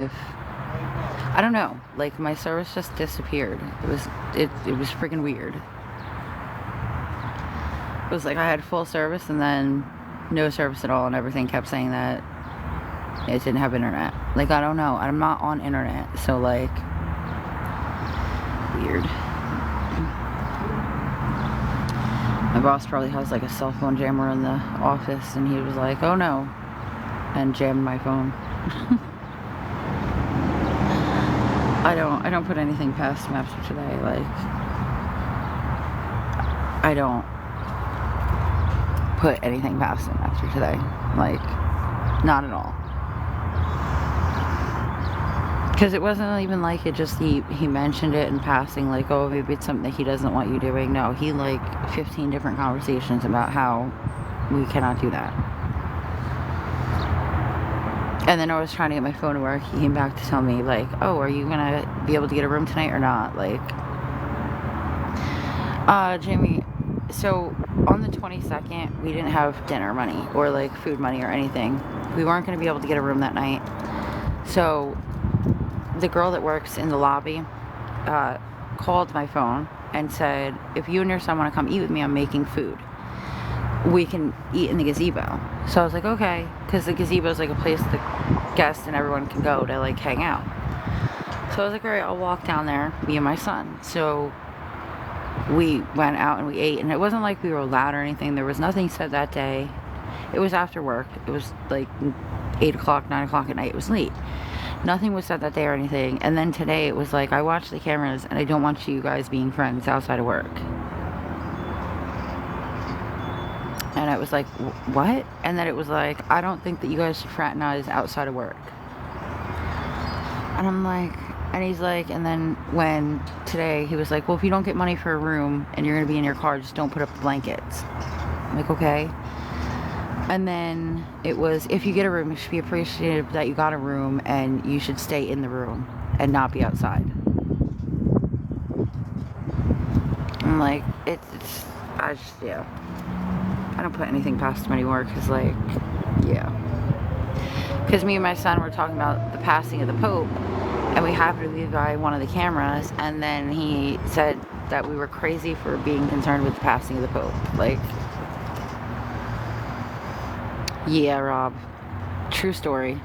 if I don't know, like my service just disappeared. It was freaking weird. It was like I had full service and then no service at all, and everything kept saying that it didn't have internet. Like, I don't know, I'm not on internet, so like weird. My boss probably has like a cell phone jammer in the office, and he was like, oh no, and jammed my phone. I don't put anything past him after today. Like, I don't put anything past him after today. Like, not at all. Because it wasn't even like it just, he mentioned it in passing, like, oh, maybe it's something that he doesn't want you doing. No, he, like, 15 different conversations about how we cannot do that. And then I was trying to get my phone to work. He came back to tell me, like, oh, are you gonna be able to get a room tonight or not? Like, Jamie, so on the 22nd, we didn't have dinner money or, like, food money or anything. We weren't gonna be able to get a room that night. So the girl that works in the lobby called my phone and said, if you and your son want to come eat with me, I'm making food. We can eat in the gazebo. So I was like, okay, because the gazebo is like a place the guests and everyone can go to like hang out. So I was like, all right, I'll walk down there, me and my son. So we went out and we ate, and it wasn't like we were loud or anything. There was nothing said that day. It was after work. It was like 8 o'clock, 9 o'clock at night. It was late. Nothing was said that day or anything. And then today it was like, I watched the cameras and I don't want you guys being friends outside of work. And I was like, what? And then it was like, I don't think that you guys should fraternize outside of work. And I'm like, and he's like, and then when today he was like, well, if you don't get money for a room and you're going to be in your car, just don't put up the blankets. I'm like, okay. And then it was, if you get a room, you should be appreciative that you got a room, and you should stay in the room and not be outside. I'm like, I just, yeah. I don't put anything past him anymore, because, like, yeah. Because me and my son were talking about the passing of the Pope, and we happened to be by one of the cameras, and then he said that we were crazy for being concerned with the passing of the Pope. Like, yeah, Rob. True story.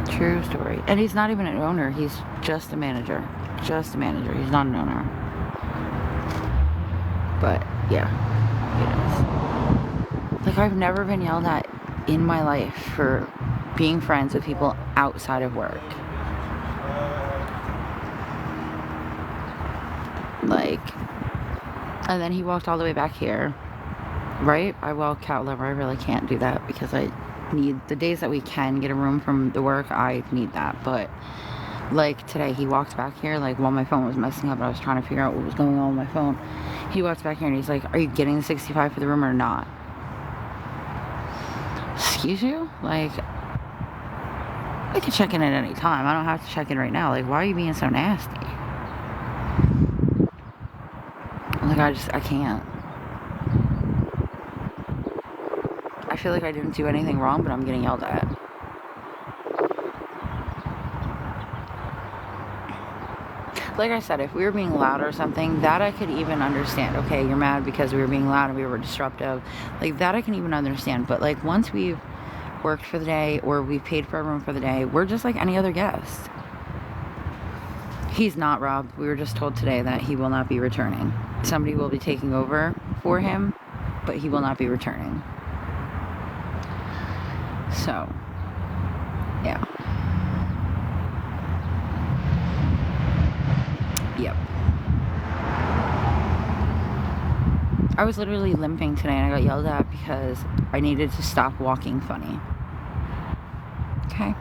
True story. And he's not even an owner. He's just a manager. Just a manager. He's not an owner. But, yeah. It is. Like, I've never been yelled at in my life for being friends with people outside of work. Like, and then he walked all the way back here, right? I walk out lever. I really can't do that because I need, the days that we can get a room from the work, I need that. But like today, he walked back here, like while my phone was messing up and I was trying to figure out what was going on with my phone. He walks back here and he's like, are you getting the 65 for the room or not? Excuse you? Like, I can check in at any time. I don't have to check in right now. Like, why are you being so nasty? Like, I can't. I feel like I didn't do anything wrong, but I'm getting yelled at. Like I said, if we were being loud or something, that I could even understand. Okay, you're mad because we were being loud and we were disruptive. Like, that I can even understand. But, like, once we've worked for the day or we've paid for a room for the day, we're just like any other guest. He's not, Rob. We were just told today that he will not be returning. Somebody will be taking over for him, but he will not be returning. So, yeah. Yep. I was literally limping today and I got yelled at because I needed to stop walking funny. Okay.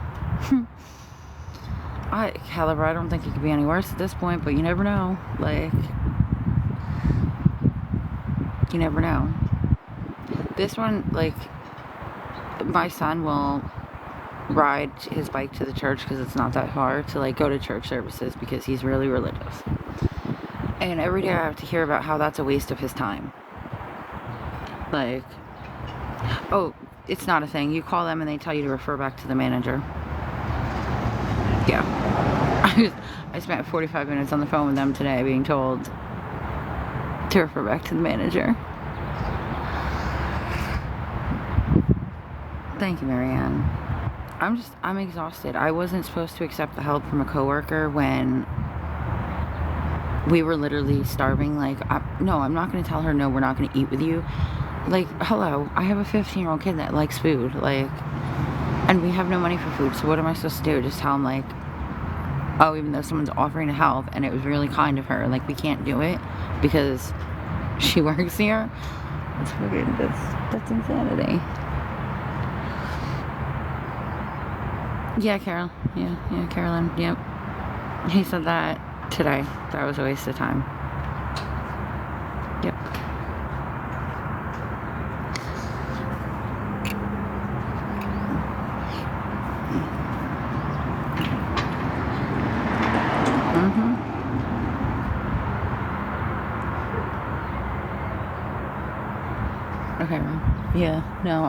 However, I don't think it could be any worse at this point, but you never know. Like, you never know. This one, like, my son will ride his bike to the church because it's not that far to, like, go to church services because he's really religious. And every day I have to hear about how that's a waste of his time. Like, oh, it's not a thing. You call them and they tell you to refer back to the manager. Yeah. I spent 45 minutes on the phone with them today being told to refer back to the manager. Thank you, Marianne. I'm exhausted. I wasn't supposed to accept the help from a coworker when we were literally starving. Like, no, I'm not going to tell her, no, we're not going to eat with you. Like, hello, I have a 15-year-old kid that likes food, like, and we have no money for food, so what am I supposed to do? Just tell him, like, oh, even though someone's offering to help, and it was really kind of her, like, we can't do it because she works here? That's insanity. Yeah, Carol. Yeah, Carolyn, yep. He said that today. That was a waste of time. Yep. Okay, yeah, no,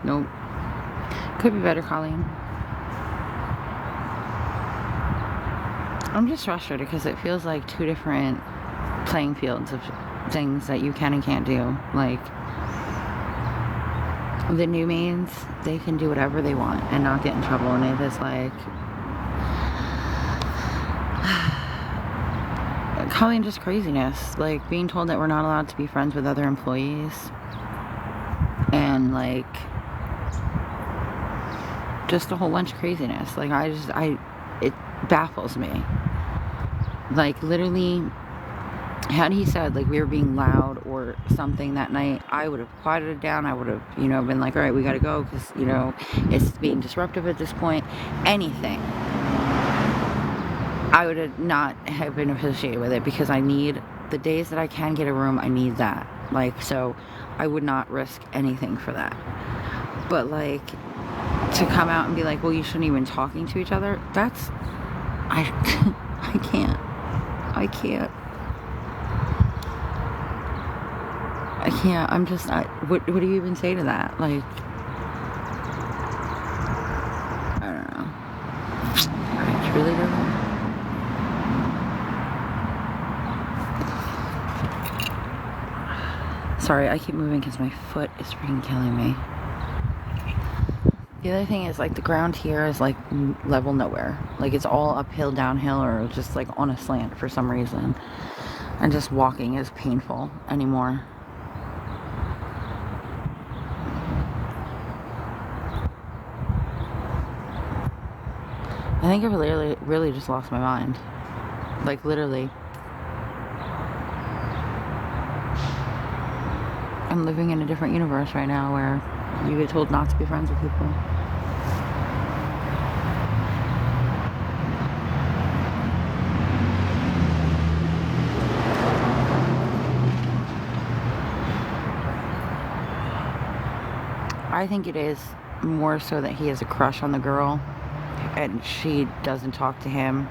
nope. Could be better, Colleen. I'm just frustrated because it feels like two different playing fields of things that you can and can't do. Like, the new maids, they can do whatever they want and not get in trouble, and it is like, Colleen, just craziness. Like, being told that we're not allowed to be friends with other employees, and like, just a whole bunch of craziness. Like, it baffles me. Like, literally, had he said, like, we were being loud or something that night, I would have quieted it down. I would have, been like, all right, we gotta go, because, it's being disruptive at this point. Anything. I would have not have been associated with it, because I need, the days that I can get a room, I need that. Like, so I would not risk anything for that. But, like, to come out and be like, well, you shouldn't even talking to each other, that's, I can't. I'm just, what do you even say to that? Like, I don't know. I really don't know. Sorry, I keep moving because my foot is freaking killing me. The other thing is, like, the ground here is, like, level nowhere. Like, it's all uphill, downhill, or just, like, on a slant for some reason. And just walking is painful anymore. I think I really just lost my mind. Like, literally. I'm living in a different universe right now where you get told not to be friends with people. I think it is more so that he has a crush on the girl and she doesn't talk to him.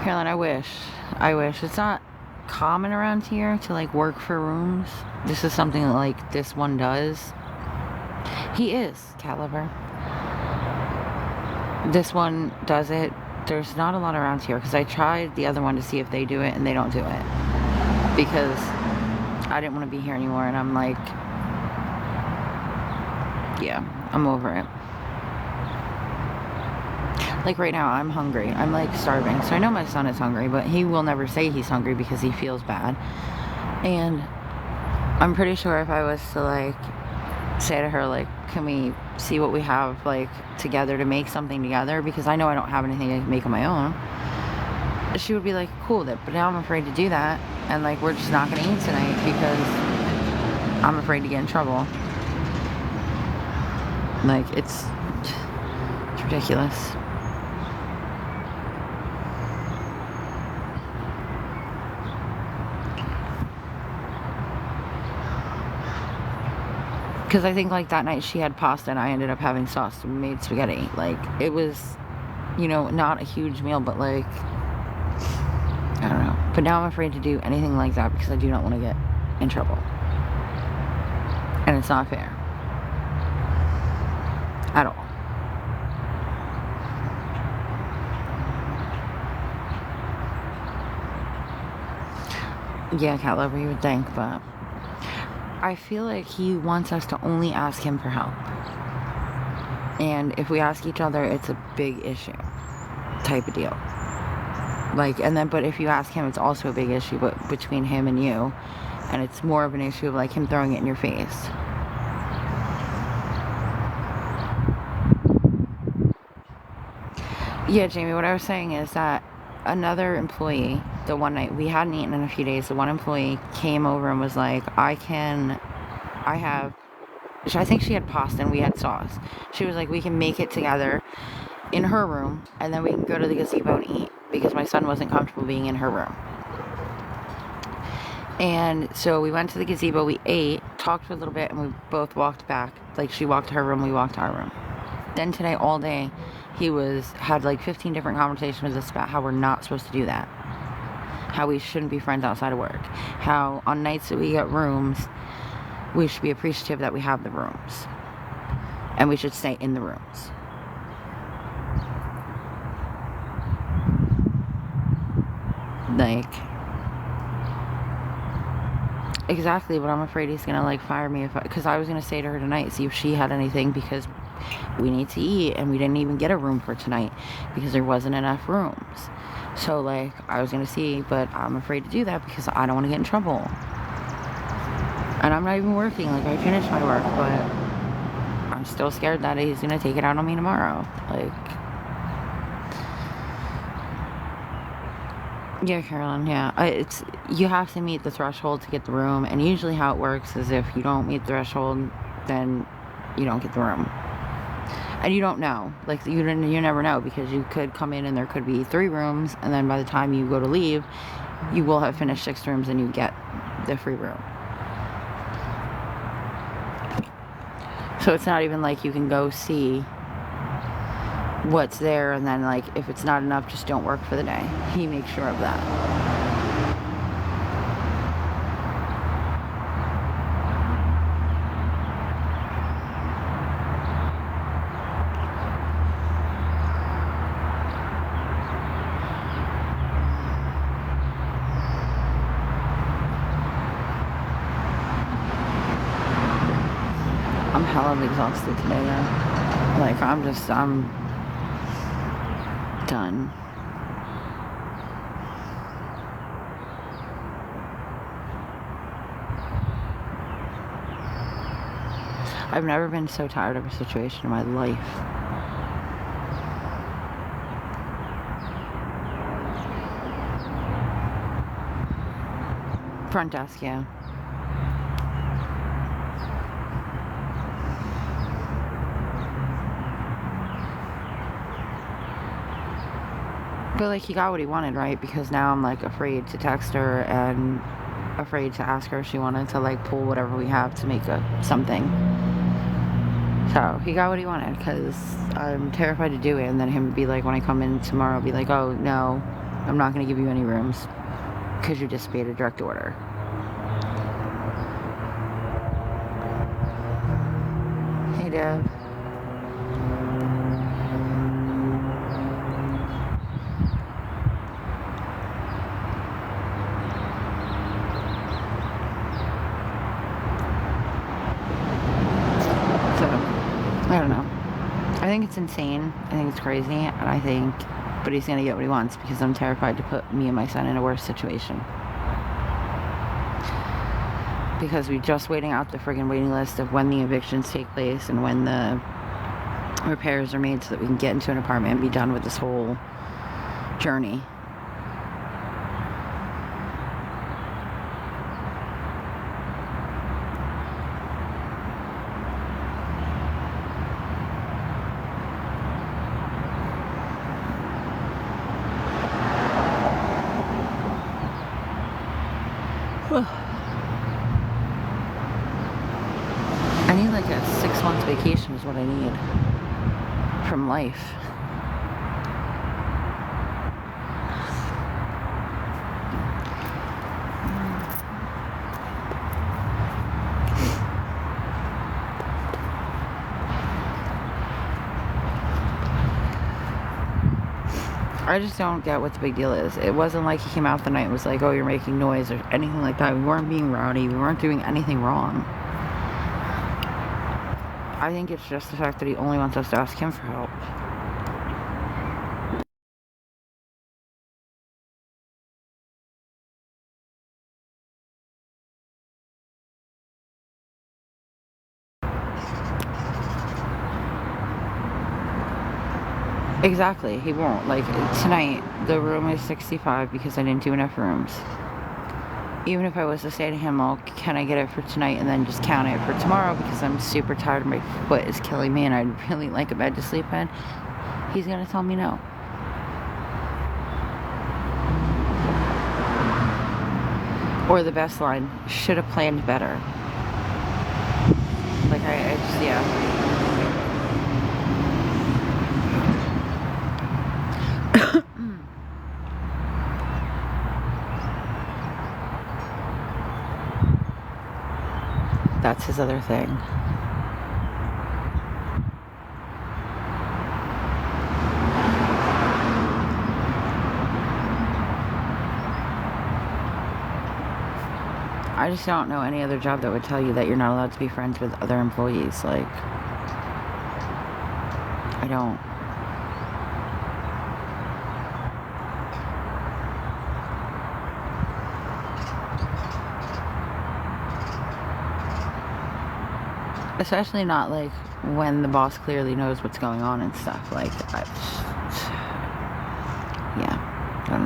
Caroline, I wish. It's not common around here to, like, work for rooms. This is something that, like, this one does. He is Caliber. This one does it. There's not a lot around here, because I tried the other one to see if they do it, and they don't do it, because I didn't want to be here anymore, and I'm like, yeah, I'm over it. Like, right now, I'm hungry. I'm, like, starving. So I know my son is hungry, but he will never say he's hungry because he feels bad. And I'm pretty sure if I was to, like, say to her, like, can we see what we have, like, together to make something together? Because I know I don't have anything I can make on my own. She would be like, cool, but now I'm afraid to do that. And, like, we're just not going to eat tonight because I'm afraid to get in trouble. Like, it's ridiculous. Because I think, like, that night she had pasta and I ended up having sauce and made spaghetti. Like, it was, not a huge meal, but, like, I don't know. But now I'm afraid to do anything like that because I do not want to get in trouble. it's not fair. At all. Yeah, cat lover, you would think, but I feel like he wants us to only ask him for help. And if we ask each other, it's a big issue type of deal. Like, and then, but if you ask him, it's also a big issue, but between him and you. And it's more of an issue of like him throwing it in your face. Yeah, Jamie, what I was saying is that another employee, the one night, we hadn't eaten in a few days, the one employee came over and was like, I think she had pasta and we had sauce. She was like, we can make it together in her room and then we can go to the gazebo and eat, because my son wasn't comfortable being in her room. And so we went to the gazebo, we ate, talked for a little bit, and we both walked back. Like, she walked to her room, we walked to our room. Then today, all day, he had like 15 different conversations with us about how we're not supposed to do that. How we shouldn't be friends outside of work. How on nights that we get rooms, we should be appreciative that we have the rooms. And we should stay in the rooms. Like, exactly, but I'm afraid he's gonna like fire me because I was gonna say to her tonight, see if she had anything, because we need to eat and we didn't even get a room for tonight because there wasn't enough rooms. So like, I was gonna see, but I'm afraid to do that because I don't want to get in trouble. And I'm not even working. Like, I finished my work, but I'm still scared that he's gonna take it out on me tomorrow. Like, yeah, Carolyn, yeah. You have to meet the threshold to get the room, and usually how it works is if you don't meet the threshold, then you don't get the room. And you don't know. Like, you never know, because you could come in and there could be 3 rooms, and then by the time you go to leave, you will have finished 6 rooms and you get the free room. So it's not even like you can go see what's there, and then like if it's not enough, just don't work for the day. He makes sure of that. I'm hella exhausted today though. Like, I'm done. I've never been so tired of a situation in my life. Front desk, yeah. But like, he got what he wanted, right? Because now I'm like afraid to text her and afraid to ask her if she wanted to like pull whatever we have to make something. So he got what he wanted, because I'm terrified to do it, and then him be like, when I come in tomorrow, be like, oh no, I'm not going to give you any rooms because you disobeyed a direct order. Hey Deb. I don't know. I think it's insane. I think it's crazy. And but he's going to get what he wants, because I'm terrified to put me and my son in a worse situation. Because we're just waiting out the friggin' waiting list of when the evictions take place and when the repairs are made so that we can get into an apartment and be done with this whole journey. I need like a 6-month vacation is what I need from life. I just don't get what the big deal is. It wasn't like he came out the night and was like, oh, you're making noise or anything like that. We weren't being rowdy. We weren't doing anything wrong. I think it's just the fact that he only wants us to ask him for help. Exactly, he won't. Like, tonight, the room is 65 because I didn't do enough rooms. Even if I was to say to him, well, can I get it for tonight and then just count it for tomorrow because I'm super tired and my foot is killing me and I'd really like a bed to sleep in, he's gonna tell me no. Or the best line, should have planned better. Like, I just, yeah. That's his other thing. I just don't know any other job that would tell you that you're not allowed to be friends with other employees. Like, I don't. Especially not, like, when the boss clearly knows what's going on and stuff. Like, yeah, I don't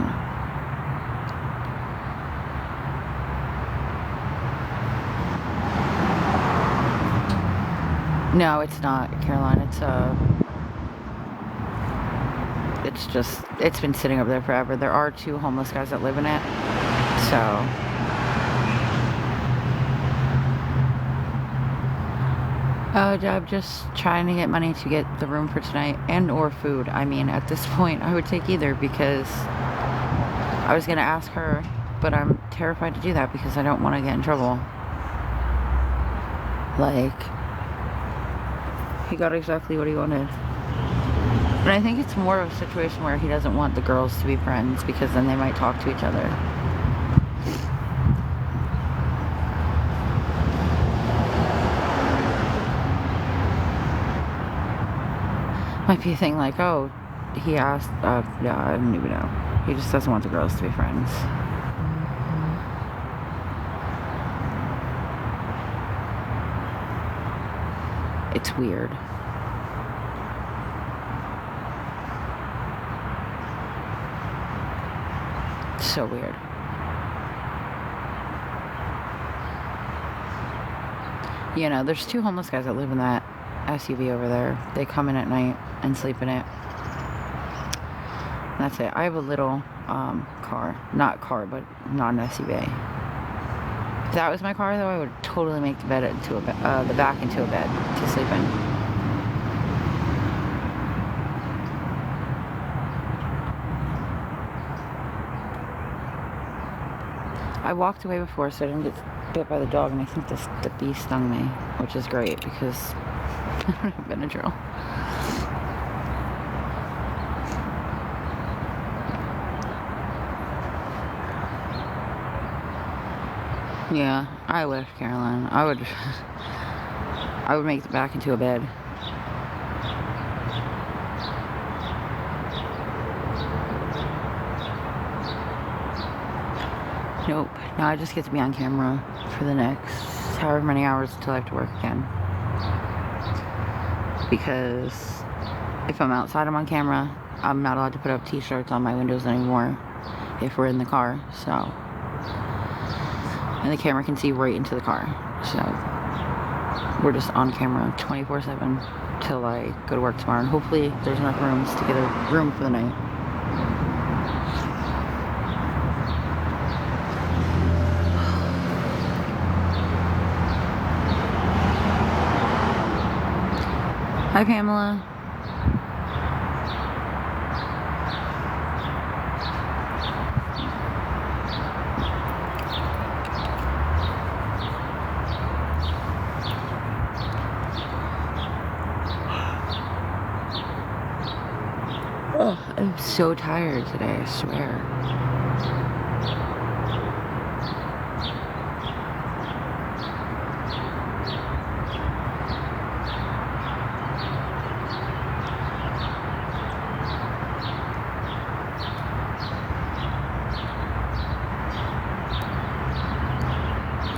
know. No, it's not, Caroline. It's just, it's been sitting over there forever. There are 2 homeless guys that live in it, so. Oh, I'm just trying to get money to get the room for tonight and or food. I mean, at this point, I would take either because I was going to ask her, but I'm terrified to do that because I don't want to get in trouble. Like, he got exactly what he wanted. And I think it's more of a situation where he doesn't want the girls to be friends because then they might talk to each other. Might be a thing like, oh, he asked, yeah, I don't even know. He just doesn't want the girls to be friends. It's weird. It's so weird. You know, there's 2 homeless guys that live in that SUV over there. They come in at night and sleep in it. That's it. I have a little car. Not car, but not an SUV. If that was my car, though, I would totally make the bed into the back into a bed to sleep in. I walked away before so I didn't get bit by the dog, and I think the bee stung me, which is great because I don't have Benadryl. Yeah, I wish, Caroline. I would make it back into a bed. Nope. Now I just get to be on camera for the next however many hours until I have to work again. Because if I'm outside, I'm on camera. I'm not allowed to put up t-shirts on my windows anymore if we're in the car, so. And the camera can see right into the car, so we're just on camera 24/7 till I go to work tomorrow, and hopefully there's enough rooms to get a room for the night. Hi, Pamela. Oh, I'm so tired today, I swear.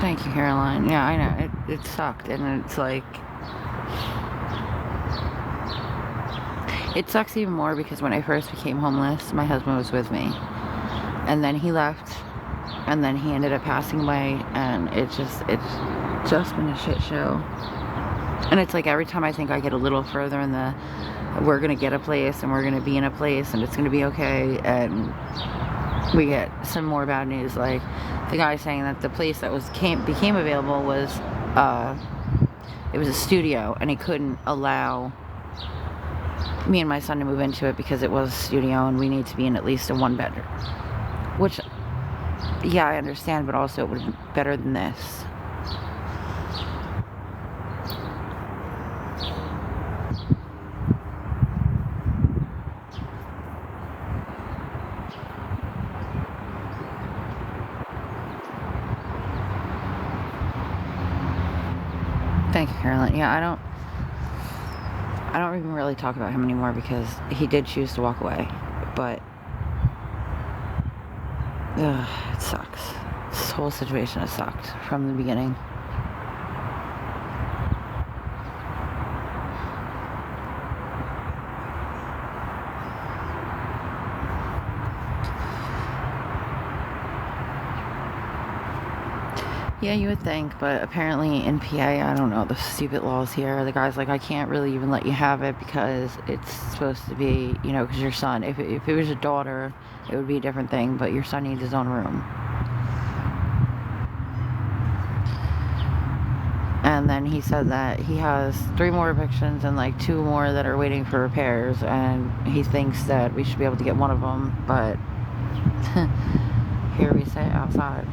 Thank you, Caroline. Yeah, I know. It sucked, and it's like... It sucks even more because when I first became homeless, my husband was with me. And then he left, and then he ended up passing away, and it's just been a shit show. And it's like every time I think I get a little further in the, we're gonna get a place, and we're gonna be in a place, and it's gonna be okay, and we get some more bad news, like the guy saying that the place that became available was, it was a studio, and he couldn't allow me and my son to move into it because it was a studio and we need to be in at least a 1-bedroom. Which, yeah, I understand, but also it would be better than this. Thank you, Caroline. Yeah, I don't even really talk about him anymore because he did choose to walk away. But it sucks. This whole situation has sucked from the beginning. Yeah, you would think, but apparently in PA, I don't know, the stupid laws here, the guy's like, I can't really even let you have it because it's supposed to be, you know, because your son, if it was your daughter, it would be a different thing, but your son needs his own room. And then he said that he has 3 more evictions and like 2 more that are waiting for repairs, and he thinks that we should be able to get one of them, but here we sit outside.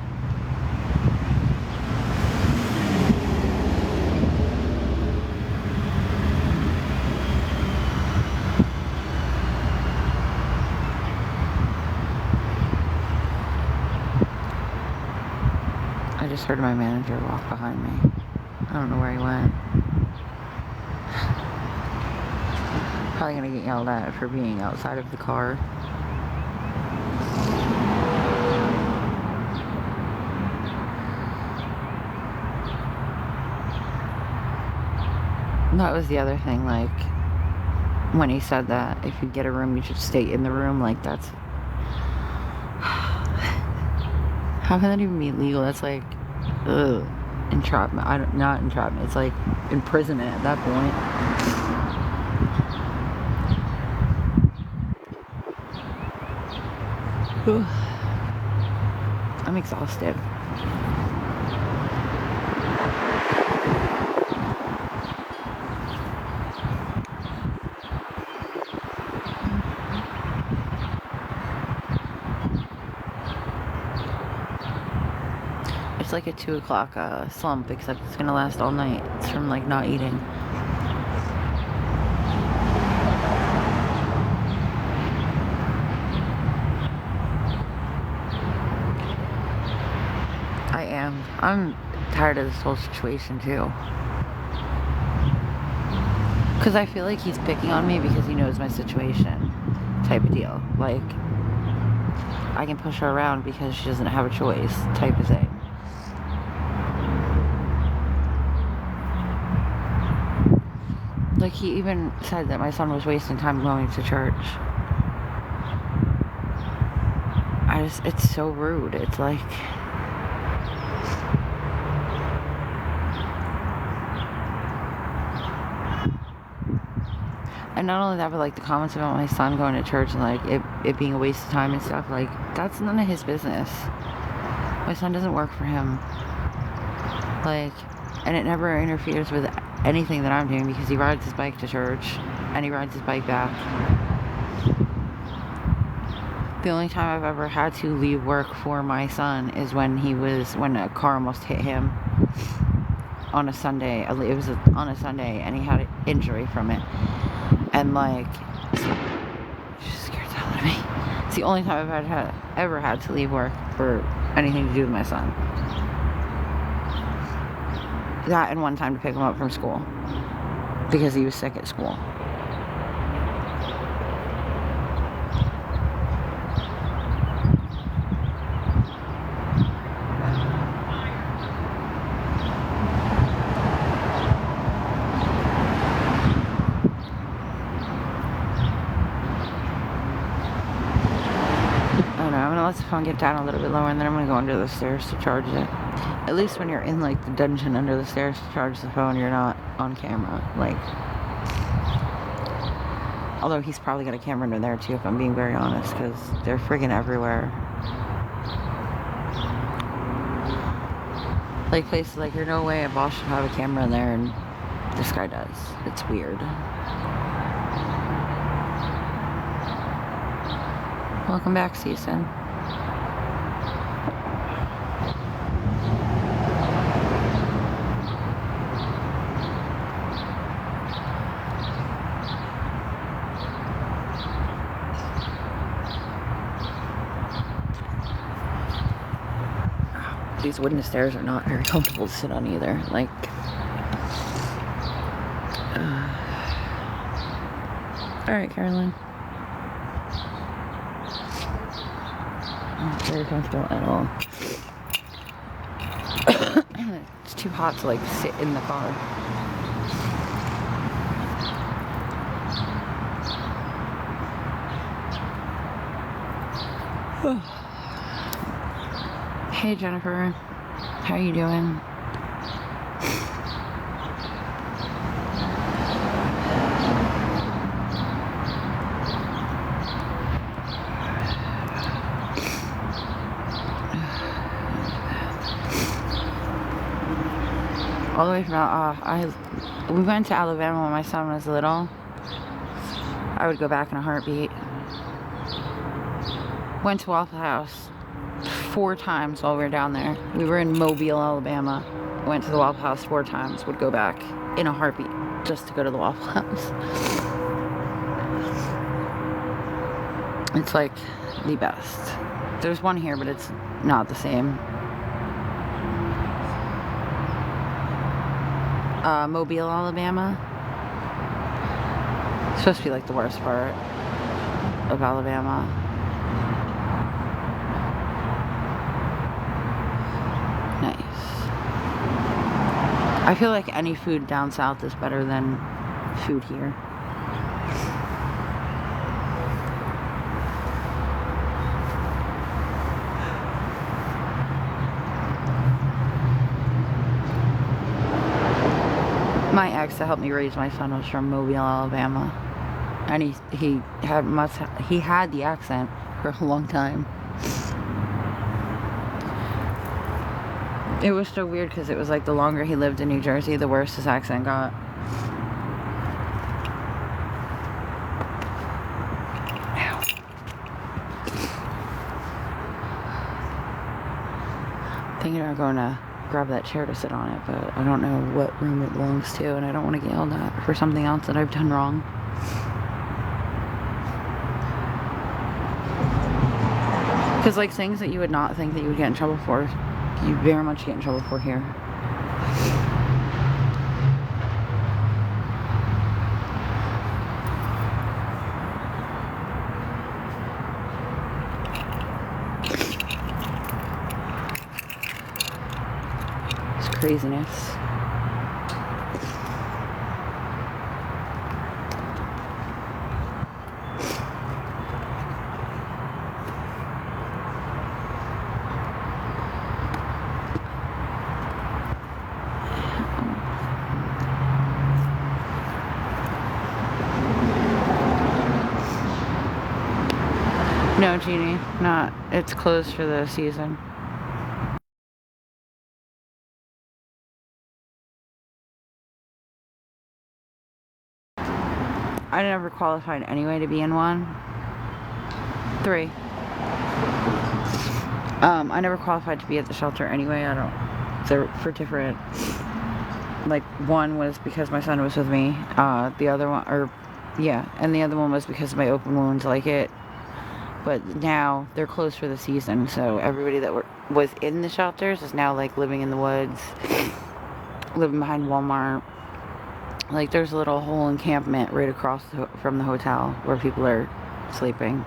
I just heard my manager walk behind me. I don't know where he went. Probably gonna get yelled at for being outside of the car. That was the other thing, like, when he said that if you get a room, you should stay in the room, like, that's... How can that even be legal? That's like, ugh, entrapment. Not entrapment, it's like imprisonment at that point. I'm exhausted. It's like a 2 o'clock slump, except it's gonna last all night. It's from like not eating. I am. I'm tired of this whole situation too. Because I feel like he's picking on me because he knows my situation, type of deal. Like, I can push her around because she doesn't have a choice, type of thing. Like, he even said that my son was wasting time going to church. It's so rude. It's like... And not only that, but like the comments about my son going to church and like it being a waste of time and stuff, like, that's none of his business. My son doesn't work for him. Like, and it never interferes with anything that I'm doing because he rides his bike to church and he rides his bike back. The only time I've ever had to leave work for my son is when a car almost hit him on a Sunday. It was on a Sunday and he had an injury from it. And like, just with me. It's the only time I've ever had to leave work for anything to do with my son. That and one time to pick him up from school because he was sick at school. Let the phone get down a little bit lower, and then I'm gonna go under the stairs to charge it. At least when you're in like the dungeon under the stairs to charge the phone, you're not on camera. Like, although he's probably got a camera under there too, if I'm being very honest, because they're friggin' everywhere. Like places like, there's no way a boss should have a camera in there, and this guy does. It's weird. Welcome back, Season. These wooden stairs are not very comfortable to sit on either. Like, alright, Carolyn. Not very comfortable at all. It's too hot to like sit in the car. Hey Jennifer, how are you doing? All the way from we went to Alabama when my son was little. I would go back in a heartbeat. Went to Waffle House 4 times while we were down there. We were in Mobile, Alabama. Went to the Waffle House 4 times. Would go back in a heartbeat just to go to the Waffle House. It's like the best. There's one here, but it's not the same. Mobile, Alabama. It's supposed to be like the worst part of Alabama. Nice. I feel like any food down south is better than food here. My ex that helped me raise my son was from Mobile, Alabama, and he had the accent for a long time. It was so weird because it was like the longer he lived in New Jersey, the worse his accent got. Thinking about going to grab that chair to sit on it, but I don't know what room it belongs to, and I don't want to get yelled at for something else that I've done wrong. Because like things that you would not think that you would get in trouble for, you very much get in trouble for here. Craziness. No, Jeannie, not. It's closed for the season. I never qualified anyway to be in one. 3. I never qualified to be at the shelter anyway. They're for different, like, one was because my son was with me. The other one, and the other one was because of my open wounds. Like, But now they're closed for the season, so everybody that was in the shelters is now like living in the woods, living behind Walmart. Like there's a little whole encampment right across from the hotel where people are sleeping.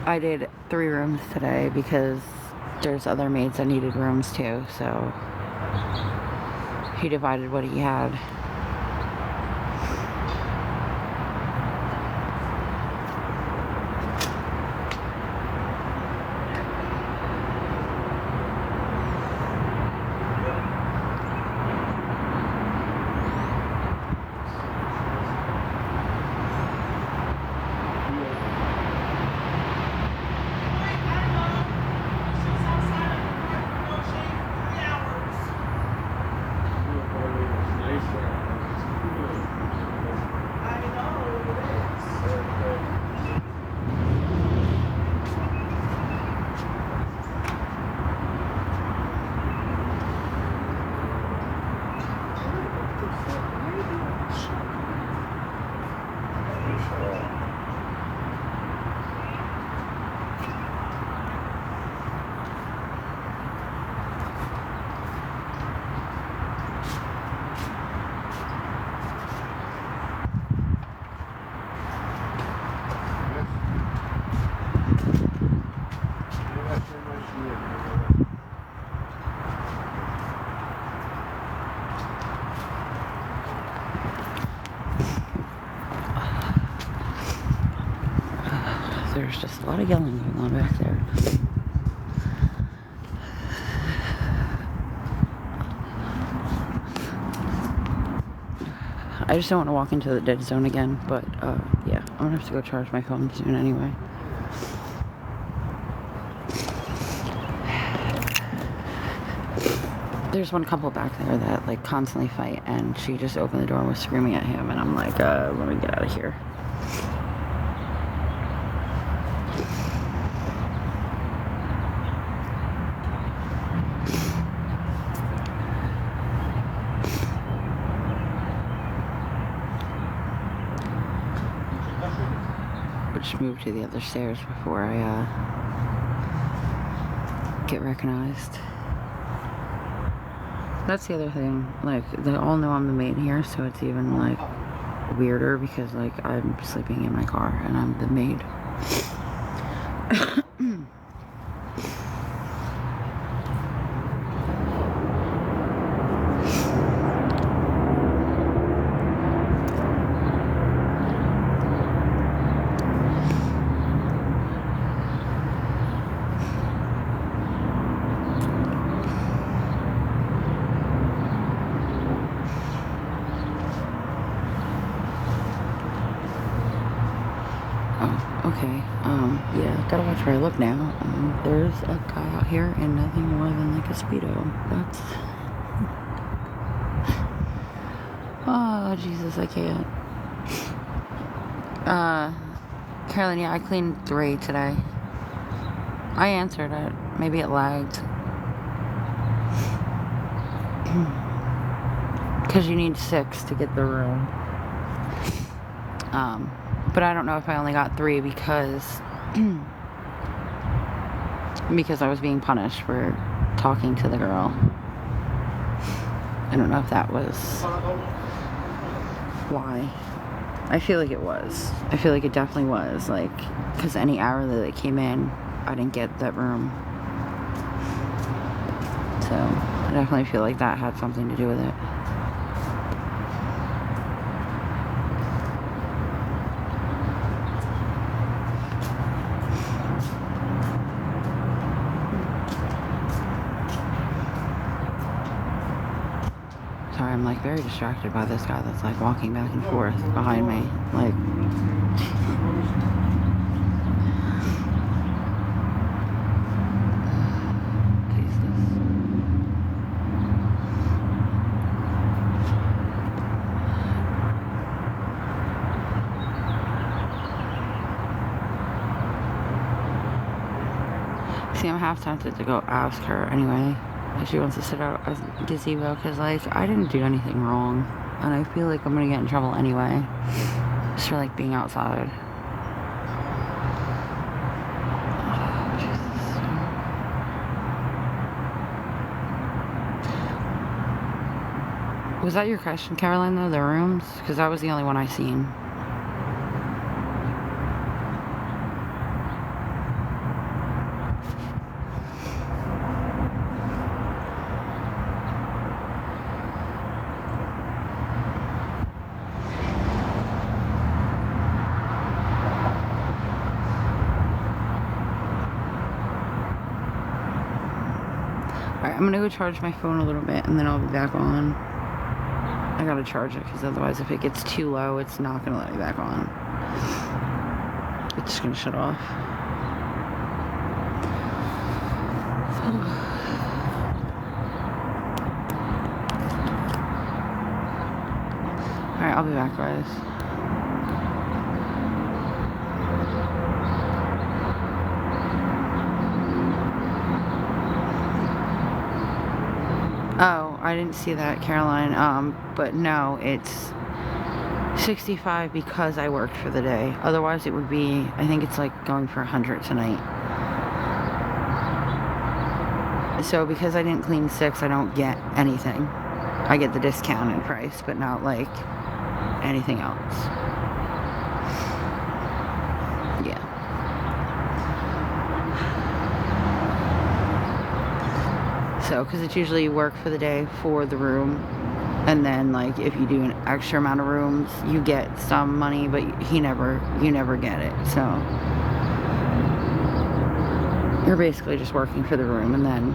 I did 3 rooms today because there's other maids that needed rooms too, so he divided what he had. There's just a lot of yelling going on back there. I just don't want to walk into the dead zone again, but yeah, I'm gonna have to go charge my phone soon anyway. There's one couple back there that like constantly fight, and she just opened the door and was screaming at him, and I'm like, let me get out of here. Just move to the other stairs before I get recognized. That's the other thing, like they all know I'm the maid here, so it's even like weirder because like I'm sleeping in my car and I'm the maid. Okay, yeah, gotta watch where I look now. There's a guy out here in nothing more than like a Speedo. That's... Oh, Jesus, I can't. Carolyn, yeah, I cleaned 3 today. I answered it. Maybe it lagged. Because you need 6 to get the room. But I don't know if I only got 3 because I was being punished for talking to the girl. I don't know if that was why. I feel like it was. I feel like it definitely was. Like, because any hour that it came in, I didn't get that room. So, I definitely feel like that had something to do with it. Sorry, I'm like very distracted by this guy that's like walking back and forth behind me. Like, see, I'm half tempted to go ask her anyway if she wants to sit out a gazebo, because like I didn't do anything wrong. And I feel like I'm gonna get in trouble anyway. Just for like being outside. Oh, Jesus. Was that your question, Caroline, though? The rooms? Because that was the only one I seen. Alright, I'm gonna go charge my phone a little bit and then I'll be back on. I gotta charge it because otherwise if it gets too low, it's not gonna let me back on. It's just gonna shut off. Alright, I'll be back, guys. Oh, I didn't see that, Caroline. But no, it's 65 because I worked for the day. Otherwise, it would be, I think it's like going for 100 tonight. So because I didn't clean 6, I don't get anything. I get the discounted price, but not like anything else. Yeah. So, because it's usually you work for the day for the room, and then like if you do an extra amount of rooms, you get some money, but you never get it. So you're basically just working for the room, and then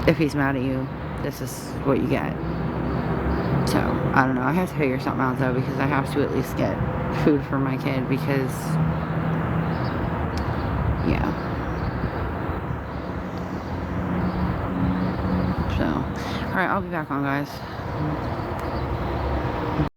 if he's mad at you, this is what you get. So I don't know. I have to figure something out though, because I have to at least get food for my kid, because yeah. So, alright, I'll be back on, guys.